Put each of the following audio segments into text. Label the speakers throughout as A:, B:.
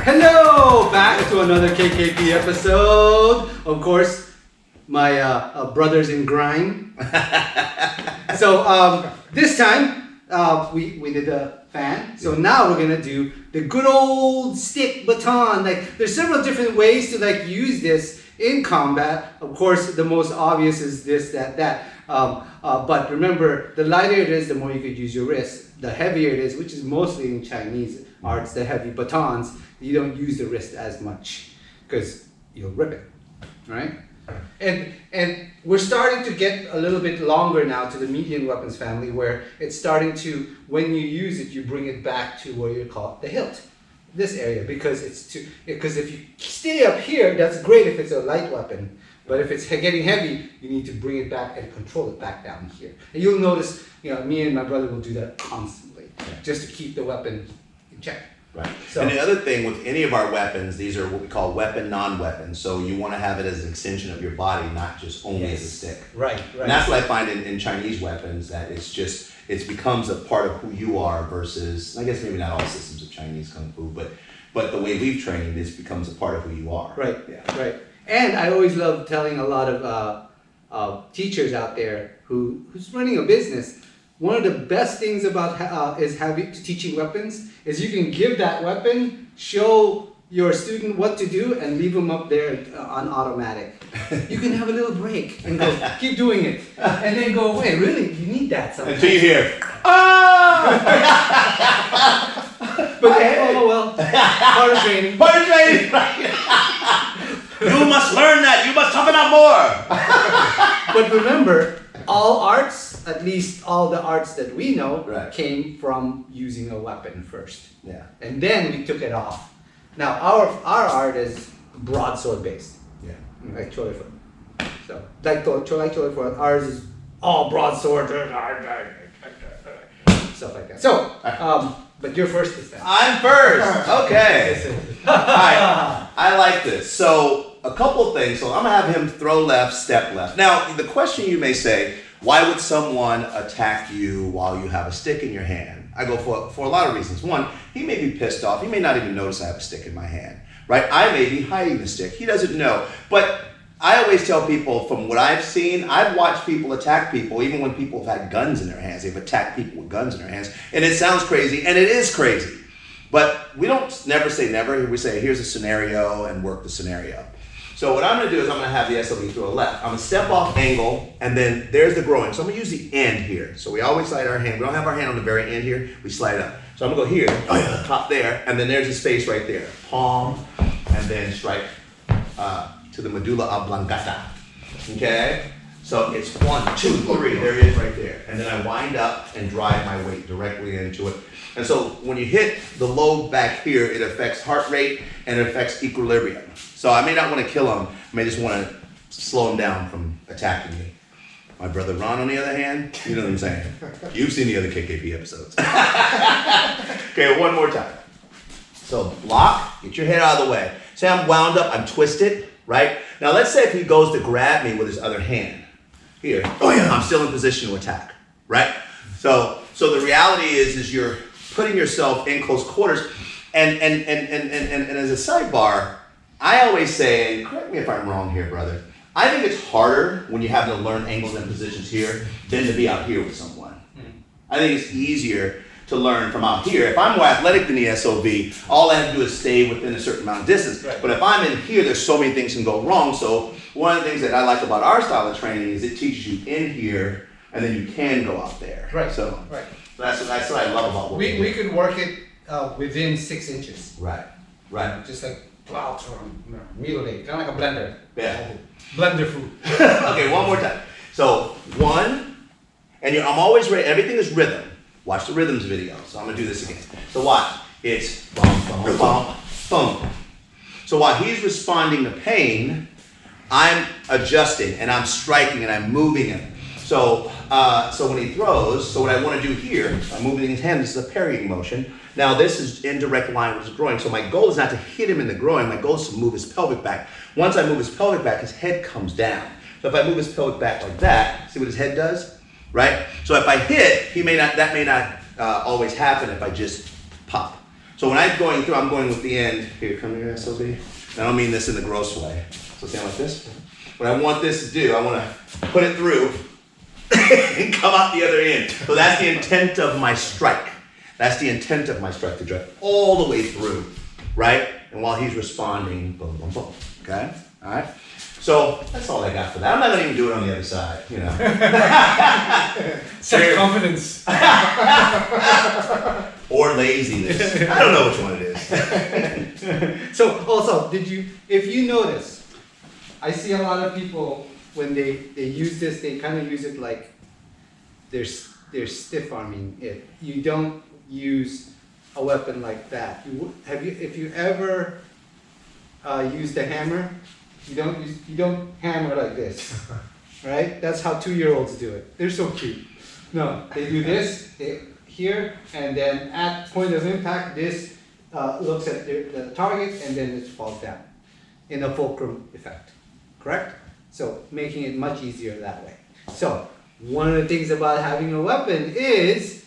A: Hello! Back to another KKP episode. Of course, my brothers in grime. So this time, we did the fan. So now we're gonna do the good old stick baton. Like, there's several different ways to like use this in combat. Of course, the most obvious is this, that. But remember, the lighter it is, the more you could use your wrist. The heavier it is, which is mostly in Chinese arts, the heavy batons, you don't use the wrist as much because you'll rip it, right? And we're starting to get a little bit longer now to the medium weapons family, where it's starting to, when you use it, you bring it back to where you call it the hilt, this area, because because if you stay up here, that's great if it's a light weapon. But if it's getting heavy, you need to bring it back and control it back down here. And you'll notice, me and my brother will do that constantly, just to keep the weapon in check.
B: Right.
A: So,
B: and the other thing with any of our weapons, these are what we call weapon non-weapons. So you want to have it as an extension of your body, not just only as a stick.
A: Right.
B: And that's what I find in Chinese weapons, that it becomes a part of who you are versus, I guess maybe not all systems of Chinese Kung Fu, but the way we've trained, it becomes a part of who you are.
A: Right. Yeah. Right. And I always love telling a lot of teachers out there who's running a business. One of the best things about teaching weapons is you can give that weapon, show your student what to do, and leave them up there on automatic. You can have a little break and go, keep doing it, and then go away. Really, you need that sometimes.
B: Until you hear, ah!
A: But oh well, part of training.
B: Part of training. You must learn that. You must talk about more.
A: But remember, all arts, at least all the arts that we know, came from using a weapon first.
B: Yeah.
A: And then we took it off. Now our art is broadsword based.
B: Yeah.
A: Like Choi Foot. So like Choi Foot, ours is all broadsword. Stuff like that. So but you're first this time.
B: I'm first. Okay. All right. I like this. So a couple of things. So I'm gonna have him throw left, step left. Now the question you may say, why would someone attack you while you have a stick in your hand? I go for a lot of reasons. One, he may be pissed off. He may not even notice I have a stick in my hand, right? I may be hiding the stick. He doesn't know. But I always tell people, from what I've seen, I've watched people attack people, even when people have had guns in their hands. They've attacked people with guns in their hands. And it sounds crazy, and it is crazy. But we don't never say never. We say, here's a scenario, and work the scenario. So what I'm going to do is I'm going to have the S.O.V throw a left. I'm going to step off angle, and then there's the groin. So I'm going to use the end here. So we always slide our hand. We don't have our hand on the very end here. We slide it up. So I'm going to go here, top there, and then there's a space right there. Palm, and then strike to the medulla oblongata. Okay? So it's 1, 2, 3. There it is right there. And then I wind up and drive my weight directly into it. And so when you hit the lobe back here, it affects heart rate and it affects equilibrium. So I may not want to kill him. I may just want to slow him down from attacking me. My brother Ron, on the other hand, you know what I'm saying? You've seen the other KKP episodes. Okay, one more time. So block, get your head out of the way. Say I'm wound up, I'm twisted, right? Now let's say if he goes to grab me with his other hand. Here, I'm still in position to attack, right? So the reality is you're putting yourself in close quarters, and as a sidebar, I always say, and correct me if I'm wrong here, brother, I think it's harder when you have to learn angles and positions here than to be out here with someone. I think it's easier to learn from out here. If I'm more athletic than the S.O.V, all I have to do is stay within a certain amount of distance. Right. But if I'm in here, there's so many things can go wrong. So one of the things that I like about our style of training is it teaches you in here, and then you can go out there.
A: Right.
B: So that's what I love about what
A: we could work it within 6 inches.
B: Right.
A: Just like plow, mutilate, kind of like a blender.
B: Yeah.
A: Blender food.
B: Okay, one more time. So 1, and I'm always ready. Everything is rhythm. Watch the rhythms video. So I'm gonna do this again. So watch. It's bum, bum, bum, bum. So while he's responding to pain, I'm adjusting and I'm striking and I'm moving him. So when he throws, so what I want to do here, I'm moving his hand. This is a parrying motion. Now this is in direct line with his groin. So my goal is not to hit him in the groin. My goal is to move his pelvic back. Once I move his pelvic back, his head comes down. So if I move his pelvic back like that, see what his head does? Right? So if I hit, that may not always happen if I just pop. So when I'm going through, I'm going with the end. Here, come here, S.O.V. I don't mean this in the gross way. So stand like this. What I want this to do, I want to put it through and come out the other end. So that's the intent of my strike. That's the intent of my strike, to drive all the way through, right? And while he's responding, boom, boom, boom. Okay? All right? So that's all I got for that. I'm not going to even do it on the other side, you know.
A: Such confidence.
B: Or laziness. I don't know which one it is.
A: So also, if you notice, I see a lot of people when they use this, they kind of use it like they're stiff arming it. You don't use a weapon like that. If you ever used a hammer, you don't hammer like this, right? That's how 2-year-olds do it. They're so cute. No, they do this here, and then at point of impact, this looks at the target, and then it falls down in a fulcrum effect. Correct? So making it much easier that way. So one of the things about having a weapon is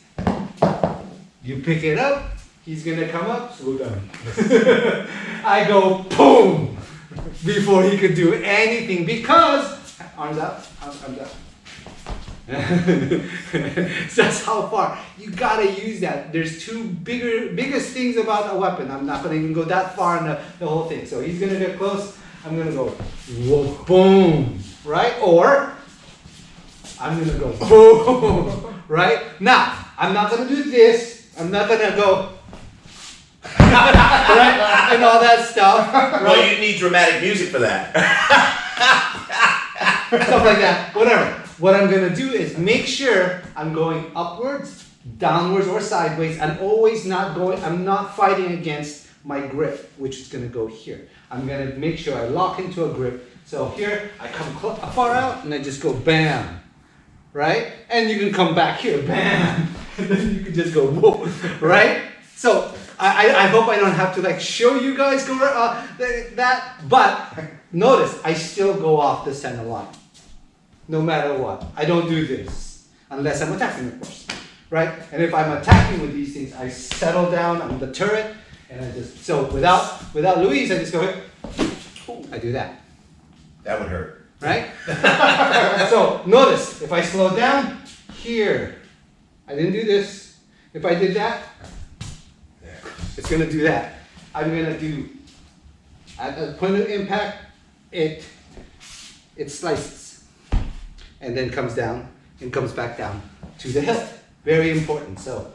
A: you pick it up, he's gonna come up, slow down. I go boom before he could do anything because arms out, arms out. So that's how far you gotta use that. There's two biggest things about a weapon. I'm not gonna even go that far in the whole thing. So he's gonna get close. I'm gonna go whoa, boom, right? Or I'm gonna go boom, right? Now I'm not gonna do this. I'm not gonna go right and all that stuff. Right?
B: Well, you need dramatic music for that.
A: Stuff like that. Whatever. What I'm gonna do is make sure I'm going upwards, downwards, or sideways. I'm not fighting against my grip, which is gonna go here. I'm gonna make sure I lock into a grip. So here, I come far out, and I just go bam, right? And you can come back here, bam. And then you can just go whoa, right? So I hope I don't have to like show you guys go that, but notice I still go off the center line. No matter what. I don't do this. Unless I'm attacking, of course. Right? And if I'm attacking with these things, I settle down on the turret, and I just, so without Luis, I just go, I do that.
B: That would hurt.
A: Right? So notice, if I slow down, here, I didn't do this. If I did that, it's gonna do that. I'm gonna do, at the point of impact, it slices. And then comes down and comes back down to the hilt. Very important. So,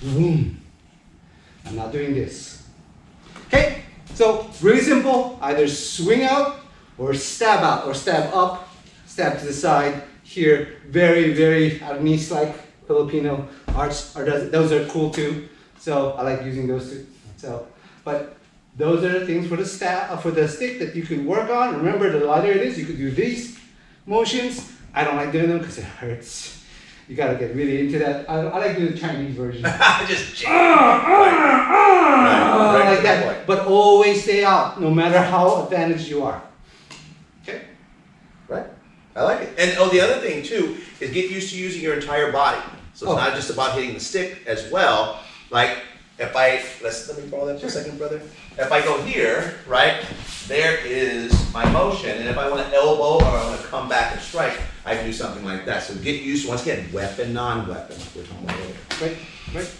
A: boom. I'm not doing this. Okay? So, really simple. Either swing out or stab up, stab to the side. Here, very, very arnis-like Filipino arts. Those are cool too. So, I like using those too. So, but those are the things for the stick that you can work on. Remember, the lighter it is, you could do these motions. I don't like doing them because it hurts. You gotta get really into that. I like doing the Chinese version.
B: Just
A: like that. But always stay out, no matter how advantaged you are. Okay?
B: Right. I like it. And the other thing too is get used to using your entire body. So it's not just about hitting the stick as well. Like if let me borrow that for a second, brother. If I go here, right, there is my motion, and if I want to elbow or I want to come back and strike, I can do something like that. So get used to, once again, weapon, non-weapon, like we're talking about earlier.
A: Right.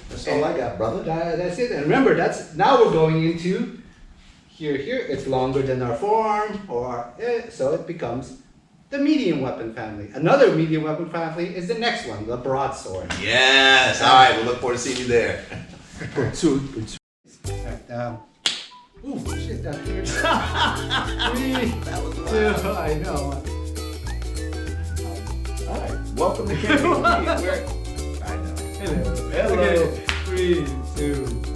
B: That's all I got, brother.
A: That's it. And remember, now we're going into here. It's longer than our forearm, so it becomes the medium weapon family. Another medium weapon family is the next one, the broadsword.
B: Yes. All right. We'll look forward to seeing you there.
A: Ooh, shit, that hurt. 3,
B: That was
A: 2,
B: loud.
A: I know.
B: All right. Welcome to KKP. I know.
A: Hello.
B: Hello.
A: Okay, 3, 2.